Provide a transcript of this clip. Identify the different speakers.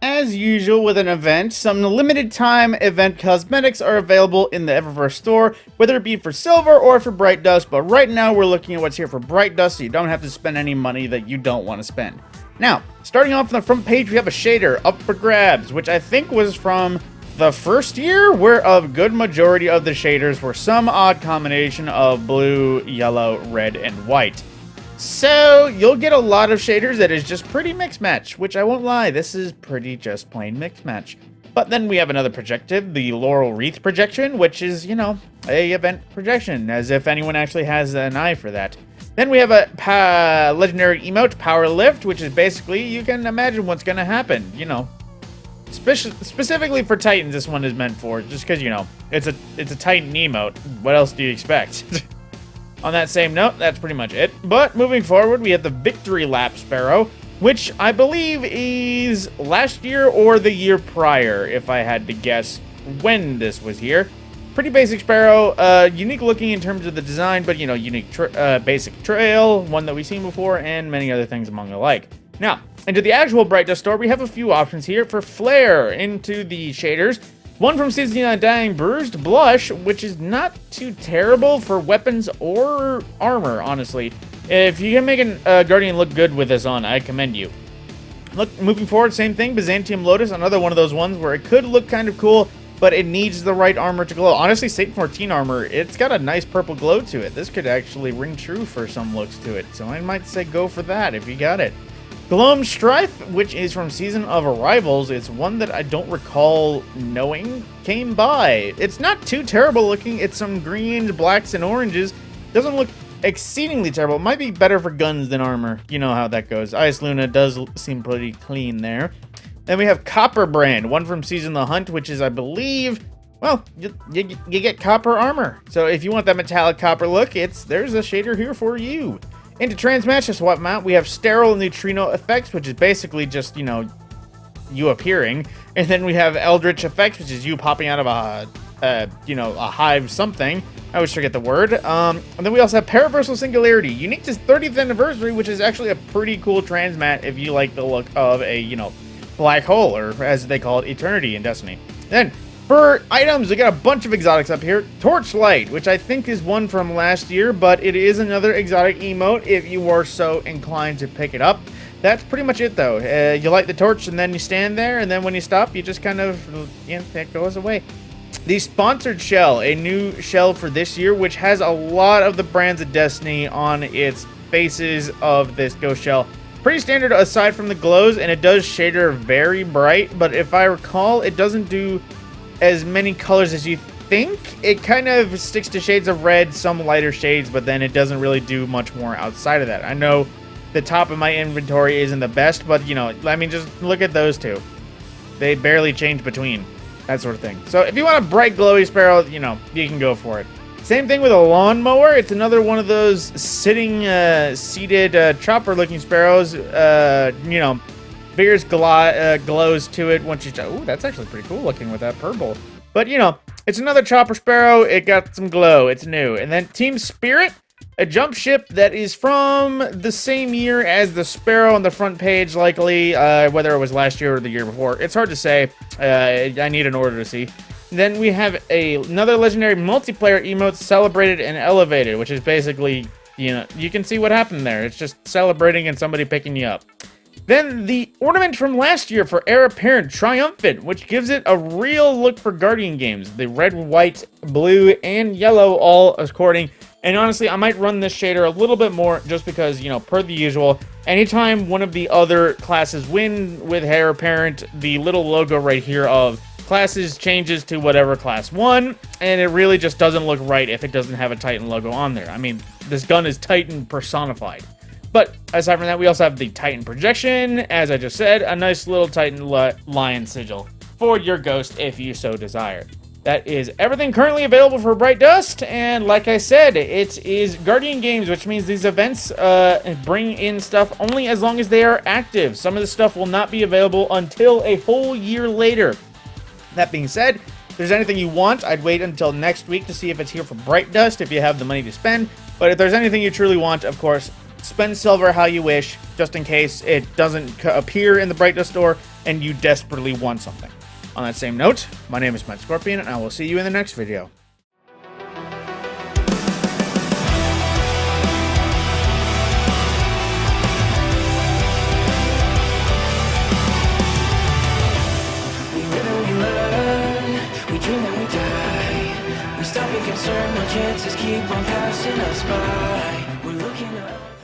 Speaker 1: As usual with an event, some limited time event cosmetics are available in the Eververse store, whether it be for silver or for Bright Dust, but right now we're looking at what's here for Bright Dust so you don't have to spend any money that you don't want to spend. Now, starting off on the front page, we have a shader up for grabs, which I think was from the first year, where a good majority of the shaders were some odd combination of blue, yellow, red, and white. So, you'll get a lot of shaders that is just pretty mix match, which I won't lie, this is pretty just plain mix match. But then we have another projective, the Laurel Wreath projection, which is, you know, a event projection, as if anyone actually has an eye for that. Then we have a legendary emote, Power Lift, which is basically, you can imagine what's gonna happen, you know. Specifically for Titans, this one is meant for, just because, you know, it's a Titan emote. What else do you expect? On that same note, that's pretty much it. But moving forward, we have the Victory Lap Sparrow, which I believe is last year or the year prior, if I had to guess when this was here. Pretty basic Sparrow, unique looking in terms of the design, but, you know, unique basic trail, one that we've seen before, and many other things among the like. Now, into the actual Bright Dust store, we have a few options here for Flare into the shaders. One from Season Undying Bruised Blush, which is not too terrible for weapons or armor, honestly. If you can make a Guardian look good with this on, I commend you. Look, moving forward, same thing, Byzantium Lotus, another one of those ones where it could look kind of cool, but it needs the right armor to glow. Honestly, Satan 14 armor, it's got a nice purple glow to it. This could actually ring true for some looks to it, so I might say go for that if you got it. Gloam Strife, which is from Season of Arrivals, it's one that I don't recall knowing came by. It's not too terrible looking. It's some greens, blacks, and oranges. Doesn't look exceedingly terrible. It might be better for guns than armor. You know how that goes. Ice Luna does seem pretty clean there. Then we have Copper Brand, one from Season the Hunt, which is, I believe, well, you get copper armor. So if you want that metallic copper look, there's a shader here for you. Into Transmatch to swap out, we have Sterile Neutrino Effects, which is basically just, you know, you appearing. And then we have Eldritch Effects, which is you popping out of a hive something. I always forget the word. And then we also have Paraversal Singularity, unique to 30th anniversary, which is actually a pretty cool transmat if you like the look of a, you know, black hole, or as they call it, Eternity in Destiny. Then, for items, we got a bunch of exotics up here. Torchlight, which I think is one from last year, but it is another exotic emote if you are so inclined to pick it up. That's pretty much it, though. You light the torch, and then you stand there, and then when you stop, you just kind of, that goes away. The Sponsored Shell, a new shell for this year, which has a lot of the brands of Destiny on its faces of this ghost shell. Pretty standard aside from the glows, and it does shader very bright, but if I recall, it doesn't do as many colors as you think. It kind of sticks to shades of red, some lighter shades, but then it doesn't really do much more outside of that. I know the top of my inventory isn't the best, but, you know, I mean, just look at those two. They barely change between, that sort of thing. So if you want a bright, glowy Sparrow, you know, you can go for it. Same thing with a lawnmower. It's another one of those sitting, seated, chopper-looking Sparrows. You know, Vigorous glows to it once you... Ooh, that's actually pretty cool looking with that purple. But, you know, it's another chopper Sparrow. It got some glow. It's new. And then Team Spirit, a jump ship that is from the same year as the Sparrow on the front page, likely, whether it was last year or the year before. It's hard to say. I need an order to see. Then we have another legendary multiplayer emote, Celebrated and Elevated, which is basically, you know, you can see what happened there. It's just celebrating and somebody picking you up. Then the ornament from last year for Heir Apparent, Triumphant, which gives it a real look for Guardian games. The red, white, blue, and yellow all according. And honestly, I might run this shader a little bit more just because, you know, per the usual, anytime one of the other classes win with Heir Apparent, the little logo right here of classes changes to whatever class won, and it really just doesn't look right if it doesn't have a Titan logo on there. I mean, this gun is Titan personified. But aside from that, we also have the Titan projection, as I just said, a nice little Titan lion sigil for your ghost if you so desire. That is everything currently available for Bright Dust, and like I said, it is Guardian games, which means these events bring in stuff only as long as they are active. Some of the stuff will not be available until a whole year later. That being said, if there's anything you want, I'd wait until next week to see if it's here for Bright Dust, if you have the money to spend. But if there's anything you truly want, of course, spend silver how you wish, just in case it doesn't appear in the Bright Dust store and you desperately want something. On that same note, my name is Matt Scorpion, and I will see you in the next video.
Speaker 2: Stop being concerned, no chances keep on passing us by. We're looking up.